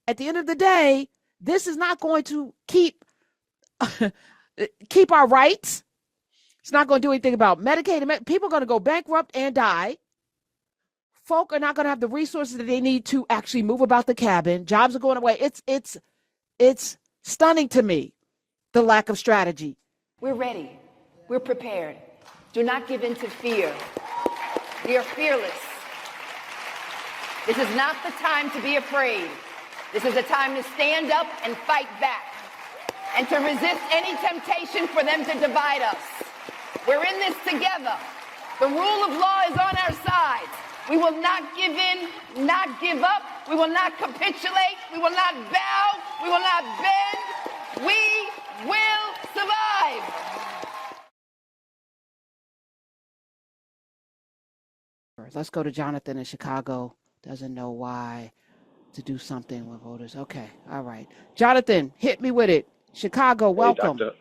at the end of the day, this is not going to keep our rights. It's not going to do anything about Medicaid. People are going to go bankrupt and die. Folk are not going to have the resources that they need to actually move about the cabin. Jobs are going away. It's stunning to me, the lack of strategy. We're ready. We're prepared. Do not give in to fear. We are fearless. This is not the time to be afraid. This is a time to stand up and fight back and to resist any temptation for them to divide us. We're in this together. The rule of law is on our side. We will not give in, not give up. We will not capitulate. We will not bow. We will not bend. We will survive. Let's go to Jonathan in Chicago. Doesn't know why to do something with voters. Okay, all right. Jonathan, hit me with it. Chicago, welcome. Hey,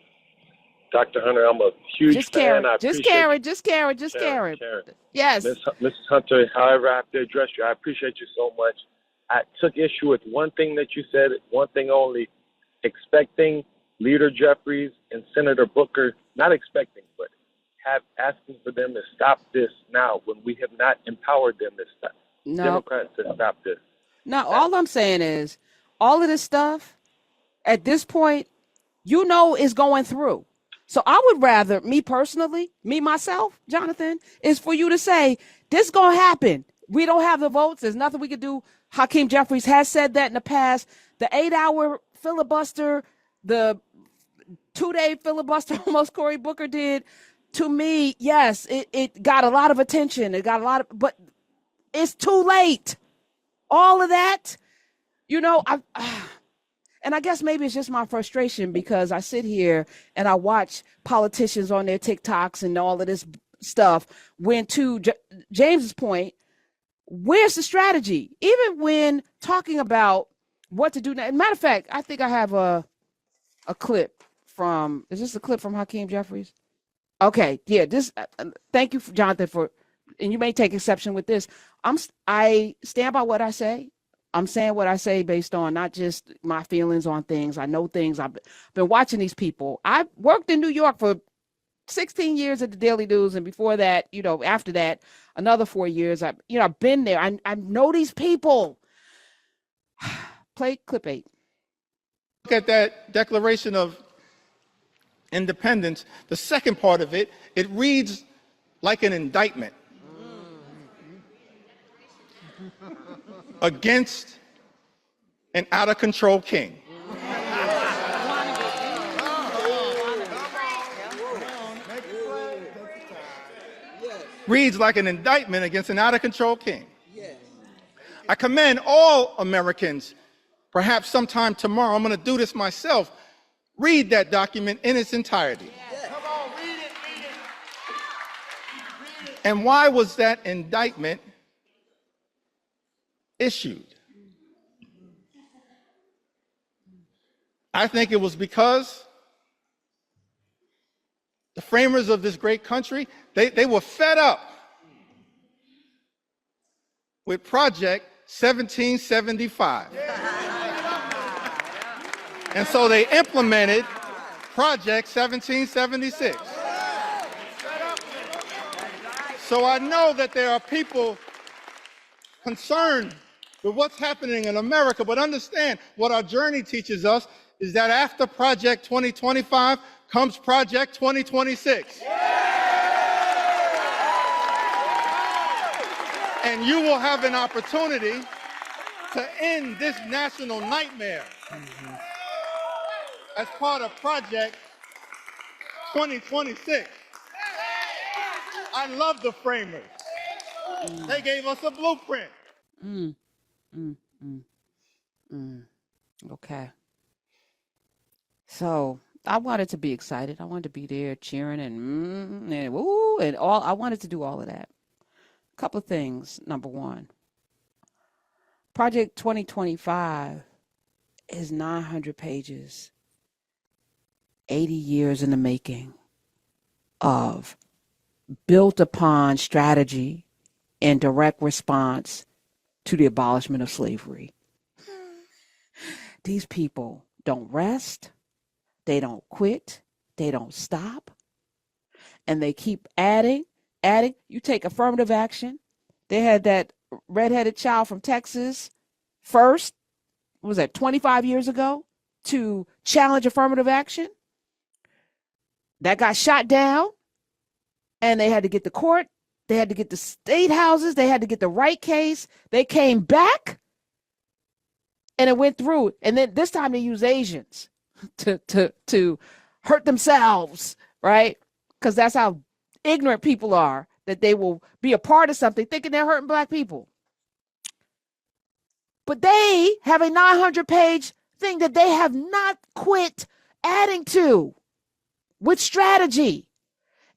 Dr. Hunter, I'm a huge fan. Just Karen. Yes. Mrs. Hunter, however I have to address you, I appreciate you so much. I took issue with one thing that you said, one thing only, expecting Leader Jeffries and Senator Booker, not expecting, but asking for them to stop this now when we have not empowered them to stop. No. Democrats to stop this. No, all I'm saying is all of this stuff at this point, is going through. So I would rather, me personally, myself, Jonathan, is for you to say, this is going to happen. We don't have the votes. There's nothing we can do. Hakeem Jeffries has said that in the past. The 8-hour filibuster, the 2-day filibuster almost Cory Booker did, to me, yes, it got a lot of attention. But it's too late. All of that, and I guess maybe it's just my frustration because I sit here and I watch politicians on their TikToks and all of this stuff. When to James's point, where's the strategy? Even when talking about what to do now. Matter of fact, I think I have a clip from, is this a clip from Hakeem Jeffries? Okay, yeah, thank you, Jonathan, and you may take exception with this. I stand by what I say. I'm saying what I say based on not just my feelings on things. I know things. I've been watching these people. I worked in New York for 16 years at the Daily News. And before that, after that, another 4 years. I've been there. I know these people. Play clip 8. Look at that Declaration of Independence. The second part of it reads like an indictment against an out-of-control king. Reads like an indictment against an out-of-control king. I commend all Americans, perhaps sometime tomorrow, I'm going to do this myself, read that document in its entirety. Come on, read it. And why was that indictment issued? I think it was because the framers of this great country, they were fed up with Project 1775. And so they implemented Project 1776. So I know that there are people concerned with what's happening in America, but understand what our journey teaches us is that after Project 2025 comes Project 2026. And you will have an opportunity to end this national nightmare as part of Project 2026. I love the framers. They gave us a blueprint. Okay. So I wanted to be excited. I wanted to be there cheering and woo and all. I wanted to do all of that. A couple of things. Number one, Project 2025 is 900 pages, 80 years in the making of built upon strategy and direct response to the abolishment of slavery. These people don't rest. They don't quit. They don't stop. And they keep adding. You take affirmative action. They had that redheaded child from Texas first, what was that, 25 years ago, to challenge affirmative action. That got shot down. And they had to get the court. They had to get the state houses. They had to get the right case. They came back. And it went through. And then this time they used Asians to hurt themselves, right? Because that's how ignorant people are, that they will be a part of something thinking they're hurting black people. But they have a 900-page thing that they have not quit adding to with strategy.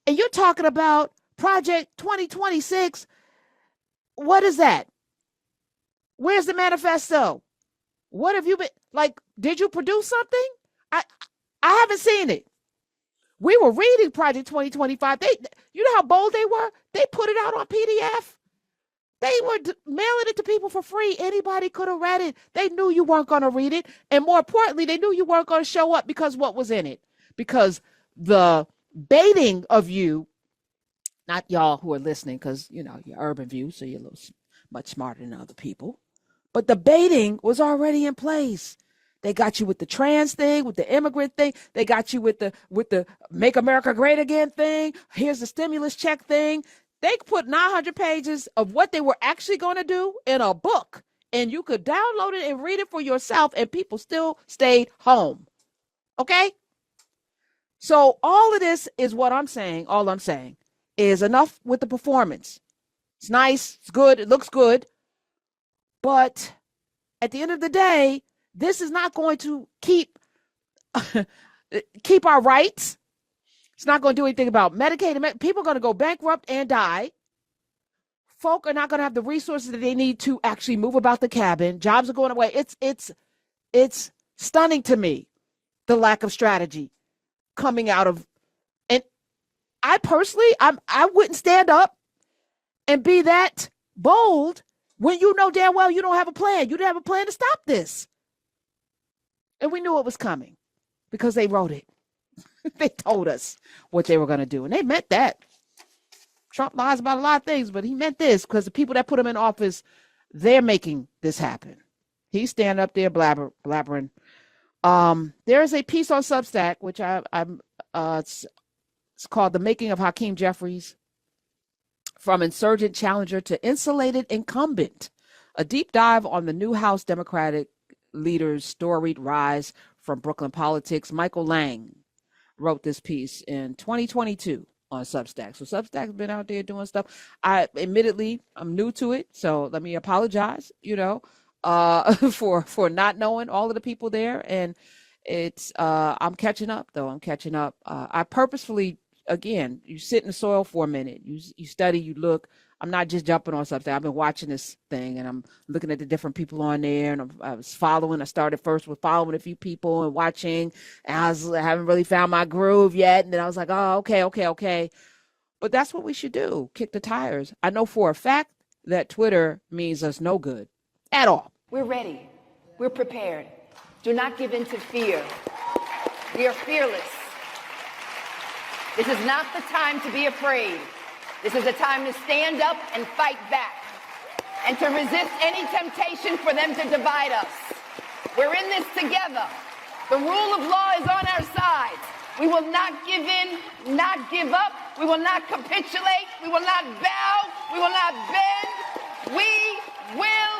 And you're talking about Project 2026. What is that? Where's the manifesto? What have you been, like, did you produce something? I haven't seen it. We were reading Project 2025. You know how bold they were? They put it out on PDF. They were mailing it to people for free. Anybody could have read it. They knew you weren't going to read it. And more importantly, they knew you weren't going to show up because what was in it? Because the baiting of you, not y'all who are listening, because, you know, you're Urban View, so you're a little much smarter than other people. But the baiting was already in place. They got you with the trans thing, with the immigrant thing. They got you with the Make America Great Again thing. Here's the stimulus check thing. They put 900 pages of what they were actually going to do in a book, and you could download it and read it for yourself, and people still stayed home. Okay? So all of this is what I'm saying. All I'm saying is enough with the performance. It's nice. It's good. It looks good. But at the end of the day, this is not going to keep our rights. It's not going to do anything about Medicaid. People are going to go bankrupt and die. Folk are not going to have the resources that they need to actually move about the cabin. Jobs are going away. It's stunning to me, the lack of strategy coming out of. And I personally, I wouldn't stand up and be that bold when you know damn well you don't have a plan. You didn't have a plan to stop this. And we knew it was coming because they wrote it. They told us what they were going to do. And they meant that. Trump lies about a lot of things, but he meant this because the people that put him in office, they're making this happen. He's standing up there blabbering. There is a piece on Substack, which it's called The Making of Hakeem Jeffries, From Insurgent Challenger to Insulated Incumbent, a deep dive on the new House Democratic leader's storied rise from Brooklyn politics. Michael Lang wrote this piece in 2022 on Substack. So Substack's been out there doing stuff. Admittedly, I'm new to it, so let me apologize, for not knowing all of the people there. And it's I'm catching up, though. I'm catching up. I purposefully, again, you sit in the soil for a minute. You study, you look. I'm not just jumping on something. I've been watching this thing, and I'm looking at the different people on there, and I was following. I started first with following a few people and watching, and I haven't really found my groove yet. And then I was like, oh, okay. But that's what we should do, kick the tires. I know for a fact that Twitter means us no good at all. We're ready. We're prepared. Do not give in to fear. We are fearless. This is not the time to be afraid. This is a time to stand up and fight back and to resist any temptation for them to divide us. We're in this together. The rule of law is on our side. We will not give in, not give up. We will not capitulate. We will not bow. We will not bend. We will